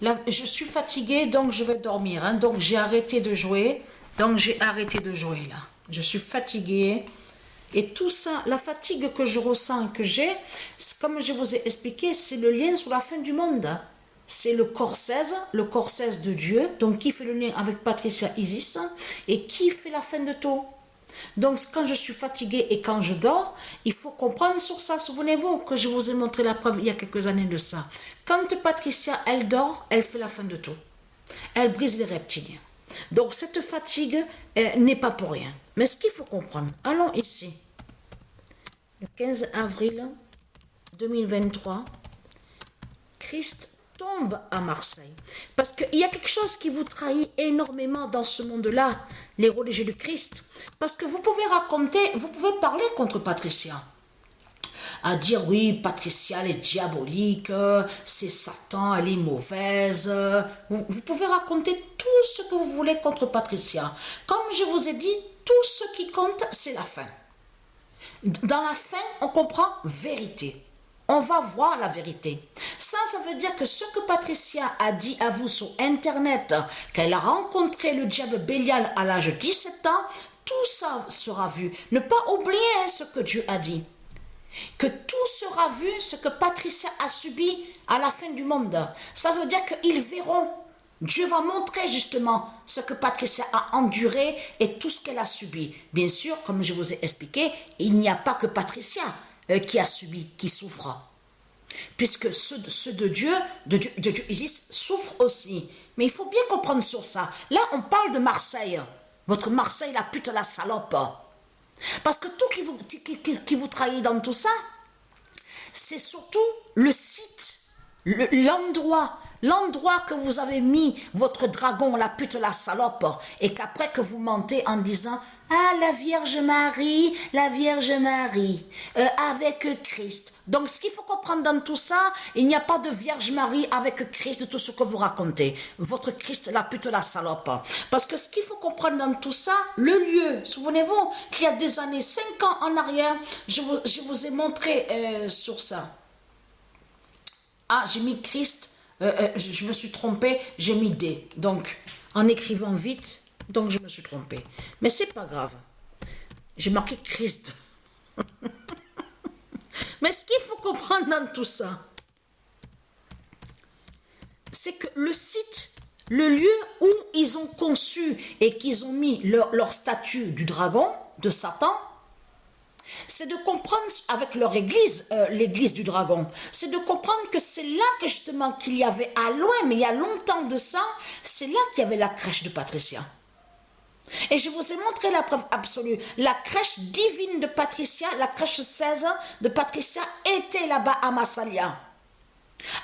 Je suis fatiguée, donc je vais dormir. Hein. Donc j'ai arrêté de jouer. Donc j'ai arrêté de jouer là. Je suis fatiguée. Et tout ça, la fatigue que je ressens et que j'ai, comme je vous ai expliqué, c'est le lien sur la fin du monde. C'est le corps 16 de Dieu, donc qui fait le lien avec Patricia Isis, et qui fait la fin de tout. Donc quand je suis fatiguée et quand je dors, il faut comprendre sur ça. Souvenez-vous que je vous ai montré la preuve il y a quelques années de ça. Quand Patricia, elle dort, elle fait la fin de tout. Elle brise les reptiliens. Donc cette fatigue n'est pas pour rien. Mais ce qu'il faut comprendre, allons ici. Le 15 avril 2023, Christ tombe à Marseille. Parce qu'il y a quelque chose qui vous trahit énormément dans ce monde-là, les religieux du Christ. Parce que vous pouvez raconter, vous pouvez parler contre Patricia. À dire oui, Patricia elle est diabolique, c'est Satan, elle est mauvaise. Vous pouvez raconter tout ce que vous voulez contre Patricia. Comme je vous ai dit, tout ce qui compte, c'est la fin. Dans la fin, on comprend vérité. On va voir la vérité. Ça veut dire que ce que Patricia a dit à vous sur Internet, qu'elle a rencontré le diable Bélial à l'âge de 17 ans, tout ça sera vu. Ne pas oublier ce que Dieu a dit. Que tout sera vu, ce que Patricia a subi à la fin du monde. Ça veut dire qu'ils verront. Dieu va montrer justement ce que Patricia a enduré et tout ce qu'elle a subi. Bien sûr, comme je vous ai expliqué, il n'y a pas que Patricia qui a subi, qui souffre. Puisque ceux de Dieu Isis, souffrent aussi. Mais il faut bien comprendre sur ça. Là, on parle de Marseille. Votre Marseille, la pute, la salope. Parce que tout qui vous trahit dans tout ça, c'est surtout le site, l'endroit que vous avez mis votre dragon, la pute, la salope, et qu'après que vous mentez en disant « Ah, la Vierge Marie, avec Christ ». Donc, ce qu'il faut comprendre dans tout ça, il n'y a pas de Vierge Marie avec Christ, de tout ce que vous racontez. Votre Christ, la pute, la salope. Parce que ce qu'il faut comprendre dans tout ça, le lieu, souvenez-vous qu'il y a des années, 5 ans en arrière, je vous ai montré sur ça. Ah, j'ai mis Christ, je me suis trompée, j'ai mis D. Donc, en écrivant vite, donc je me suis trompée. Mais c'est pas grave. J'ai marqué Christ. Mais ce qu'il faut comprendre dans tout ça, c'est que le site, le lieu où ils ont conçu et qu'ils ont mis leur statue du dragon, de Satan, c'est de comprendre avec leur église, l'église du dragon, c'est de comprendre que c'est là que justement qu'il y avait à loin, mais il y a longtemps de ça, c'est là qu'il y avait la crèche de Patricia. Et je vous ai montré la preuve absolue. La crèche divine de Patricia, la crèche 16 de Patricia était là-bas à Massalia.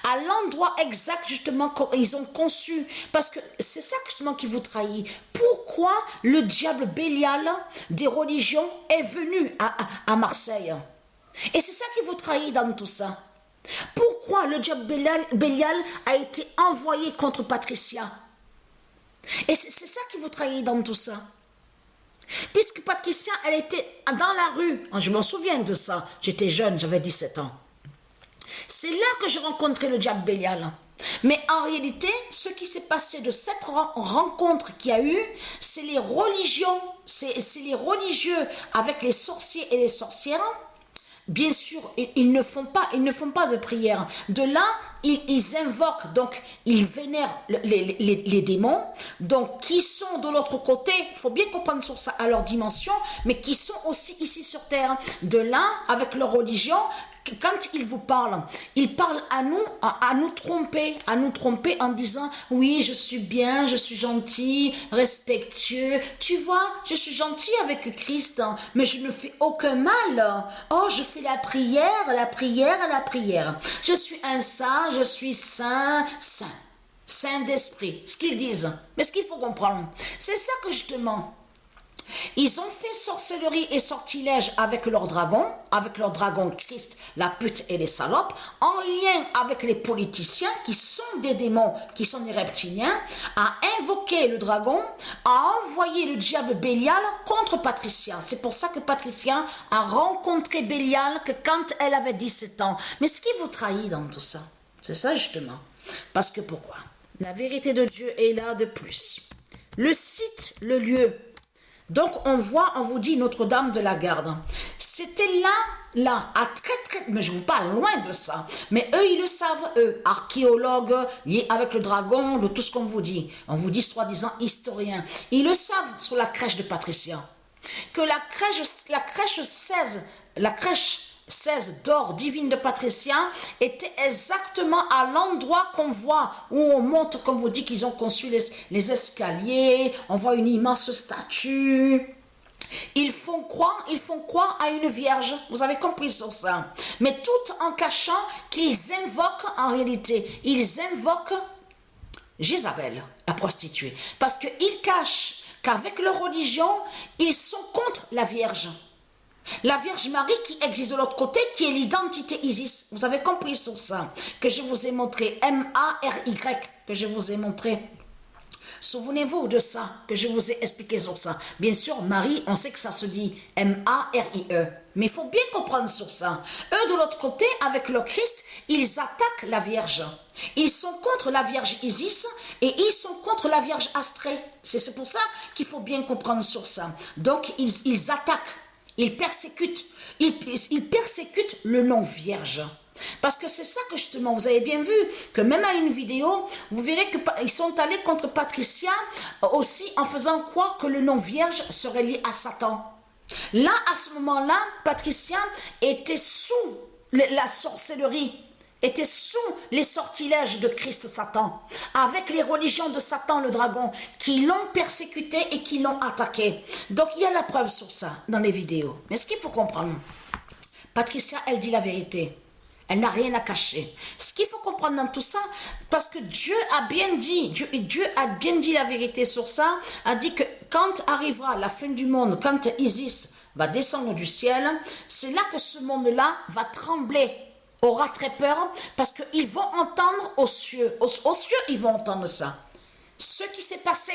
À l'endroit exact justement qu'ils ont conçu. Parce que c'est ça justement qui vous trahit. Pourquoi le diable Bélial des religions est venu à Marseille? Et c'est ça qui vous trahit dans tout ça. Pourquoi le diable Bélial a été envoyé contre Patricia? Et c'est ça qui vous trahit dans tout ça. Puisque Patricia, elle était dans la rue. Je m'en souviens de ça. J'étais jeune, j'avais 17 ans. C'est là que j'ai rencontré le diable Bélial. Mais en réalité, ce qui s'est passé de cette rencontre qu'il y a eu, c'est les religions, c'est les religieux avec les sorciers et les sorcières. Bien sûr, ils ne font pas de prière. De là, ils invoquent, donc ils vénèrent les démons, donc qui sont de l'autre côté, il faut bien comprendre sur ça à leur dimension, mais qui sont aussi ici sur terre. De là, avec leur religion, quand ils vous parlent, ils parlent à nous tromper en disant oui, je suis bien, je suis gentil, respectueux. Tu vois, je suis gentil avec Christ, mais je ne fais aucun mal. Oh, je fais la prière. Je suis un saint, je suis saint d'esprit. Ce qu'ils disent. Mais ce qu'il faut comprendre, c'est ça que justement. Ils ont fait sorcellerie et sortilège avec leur dragon Christ, la pute et les salopes, en lien avec les politiciens qui sont des démons, qui sont des reptiliens, à invoquer le dragon, à envoyer le diable Bélial contre Patricia. C'est pour ça que Patricia a rencontré Bélial que quand elle avait 17 ans. Mais ce qui vous trahit dans tout ça, c'est ça justement. Parce que pourquoi? La vérité de Dieu est là de plus. Le site, le lieu. Donc on vous dit Notre-Dame de la Garde. C'était là, mais je vous parle loin de ça. Mais eux, ils le savent, eux, archéologues, liés avec le dragon, de tout ce qu'on vous dit. On vous dit soi-disant historiens. Ils le savent sur la crèche de Patricia. Que la crèche 16 d'or divine de Patricia était exactement à l'endroit qu'on voit, où on monte, comme vous dit, qu'ils ont conçu les escaliers, on voit une immense statue. Ils font croire à une vierge, vous avez compris sur ça, mais tout en cachant qu'ils invoquent en réalité, ils invoquent Jézabel, la prostituée, parce qu'ils cachent qu'avec leur religion, ils sont contre la Vierge. La Vierge Marie qui existe de l'autre côté, qui est l'identité Isis. Vous avez compris sur ça, que je vous ai montré, M-A-R-Y, que je vous ai montré. Souvenez-vous de ça, que je vous ai expliqué sur ça. Bien sûr, Marie, on sait que ça se dit M-A-R-I-E. Mais il faut bien comprendre sur ça. Eux, de l'autre côté, avec le Christ, ils attaquent la Vierge. Ils sont contre la Vierge Isis et ils sont contre la Vierge Astrée. C'est pour ça qu'il faut bien comprendre sur ça. Donc, ils attaquent. Ils persécutent le nom vierge. Parce que c'est ça que justement, vous avez bien vu, que même à une vidéo, vous verrez qu'ils sont allés contre Patricia aussi en faisant croire que le nom vierge serait lié à Satan. Là, à ce moment-là, Patricia était sous la sorcellerie, était sous les sortilèges de Christ Satan, avec les religions de Satan le dragon, qui l'ont persécuté et qui l'ont attaqué. Donc il y a la preuve sur ça dans les vidéos. Mais ce qu'il faut comprendre, Patricia, elle dit la vérité. Elle n'a rien à cacher. Ce qu'il faut comprendre dans tout ça, parce que Dieu a bien dit, Dieu a bien dit la vérité sur ça, a dit que quand arrivera la fin du monde, quand Isis va descendre du ciel, c'est là que ce monde-là va trembler, aura très peur, parce qu'ils vont entendre aux cieux, ils vont entendre ça. Ce qui s'est passé,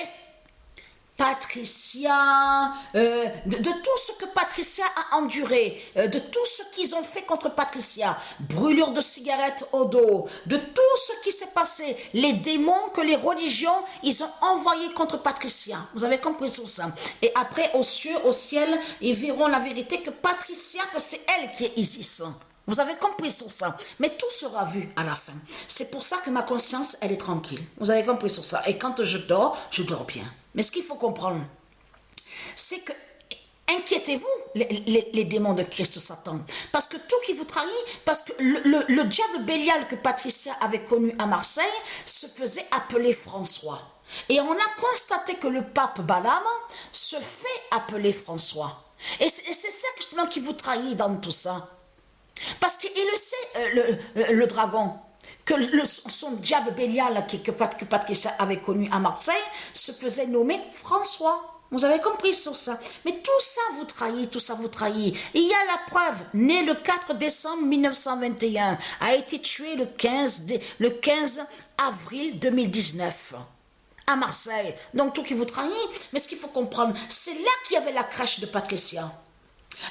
Patricia, de tout ce que Patricia a enduré, de tout ce qu'ils ont fait contre Patricia, brûlure de cigarettes au dos, de tout ce qui s'est passé, les démons que les religions, ils ont envoyés contre Patricia. Vous avez compris sur ça. Et après, aux cieux, au ciel, ils verront la vérité que Patricia, que c'est elle qui est Isis. Vous avez compris sur ça. Mais tout sera vu à la fin. C'est pour ça que ma conscience, elle est tranquille. Vous avez compris sur ça. Et quand je dors bien. Mais ce qu'il faut comprendre, c'est que, inquiétez-vous, les démons de Christ Satan. Parce que tout qui vous trahit, parce que le diable Bélial que Patricia avait connu à Marseille se faisait appeler François. Et on a constaté que le pape Balaam se fait appeler François. Et c'est ça justement qui vous trahit dans tout ça. Parce qu'il le sait, le dragon, que son diable Bélial que Patricia avait connu à Marseille se faisait nommer François. Vous avez compris sur ça. Mais tout ça vous trahit, tout ça vous trahit. Il y a la preuve. Né le 4 décembre 1921, a été tué le 15 avril 2019. À Marseille. Donc tout qui vous trahit. Mais ce qu'il faut comprendre, c'est là qu'il y avait la crèche de Patricia.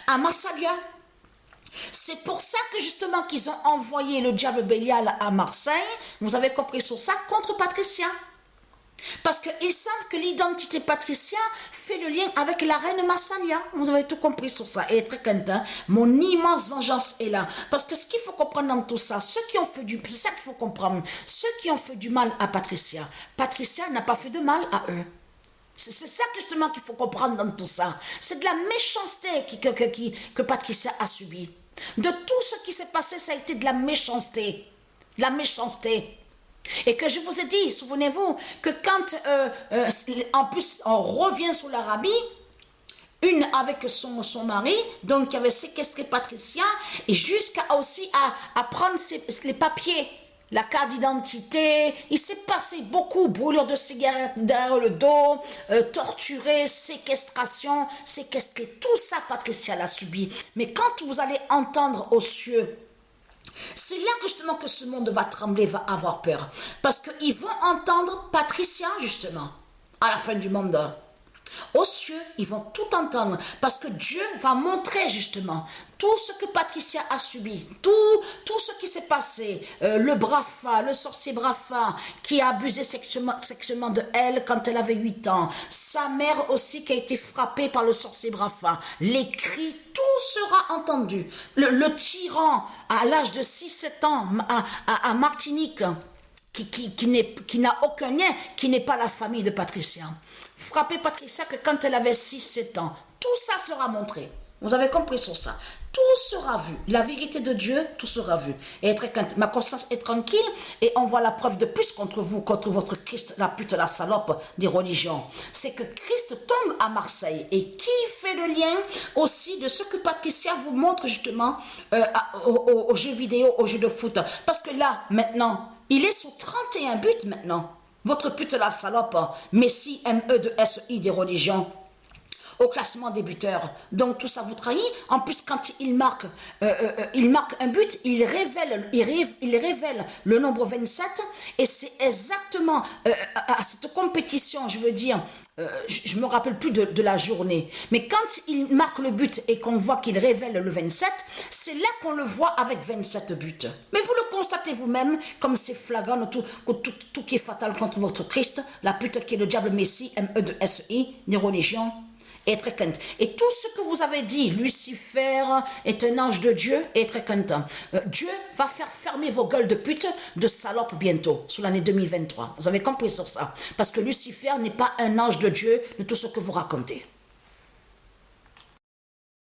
À Massalia. C'est pour ça que justement qu'ils ont envoyé le diable Bélial à Marseille, vous avez compris sur ça, contre Patricia. Parce qu'ils savent que l'identité Patricia fait le lien avec la reine Massalia. Vous avez tout compris sur ça. Et très content, mon immense vengeance est là. Parce que ce qu'il faut comprendre dans tout ça, c'est ça qu'il faut comprendre, ceux qui ont fait du mal à Patricia, Patricia n'a pas fait de mal à eux. C'est ça justement qu'il faut comprendre dans tout ça. C'est de la méchanceté que Patricia a subie. De tout ce qui s'est passé, ça a été de la méchanceté. De la méchanceté. Et que je vous ai dit, souvenez-vous, que quand, en plus, on revient sur l'Arabie, une avec son mari, donc qui avait séquestré Patricia, et jusqu'à aussi à prendre les papiers, la carte d'identité. Il s'est passé beaucoup, brûlure de cigarettes derrière le dos, torturé, séquestration, séquestré, tout ça Patricia l'a subi. Mais quand vous allez entendre aux cieux, c'est là que justement que ce monde va trembler, va avoir peur. Parce qu'ils vont entendre Patricia justement, à la fin du monde. Aux cieux, ils vont tout entendre parce que Dieu va montrer justement tout ce que Patricia a subi, tout ce qui s'est passé, le Brafa, le sorcier Brafa qui a abusé sexuellement de elle quand elle avait 8 ans, sa mère aussi qui a été frappée par le sorcier Brafa, les cris, tout sera entendu. Le tyran à l'âge de 6-7 ans à Martinique, qui n'a aucun lien, qui n'est pas la famille de Patricia. Frapper Patricia que quand elle avait 6-7 ans. Tout ça sera montré. Vous avez compris sur ça. Tout sera vu. La vérité de Dieu, tout sera vu. Et ma conscience est tranquille et on voit la preuve de plus contre vous, contre votre Christ, la pute, la salope des religions. C'est que Christ tombe à Marseille. Et qui fait le lien aussi de ce que Patricia vous montre justement aux jeux vidéo, aux jeux de foot. Parce que là, maintenant, il est sous 31 buts maintenant. Votre pute la salope, Messi, MEDSI des religions, au classement des buteurs. Donc tout ça vous trahit. En plus, quand il marque un but, il révèle le nombre 27. Et c'est exactement à cette compétition, je veux dire, je ne me rappelle plus de la journée. Mais quand il marque le but et qu'on voit qu'il révèle le 27, c'est là qu'on le voit avec 27 buts. Mais vous le constatez vous-même, comme c'est flagrant, tout qui est fatal contre votre Christ, la pute qui est le diable Messi, MEDSI, des religions. Et très content. Et tout ce que vous avez dit, Lucifer est un ange de Dieu, est très content. Dieu va faire fermer vos gueules de pute, de salope bientôt, sur l'année 2023. Vous avez compris sur ça. Parce que Lucifer n'est pas un ange de Dieu de tout ce que vous racontez.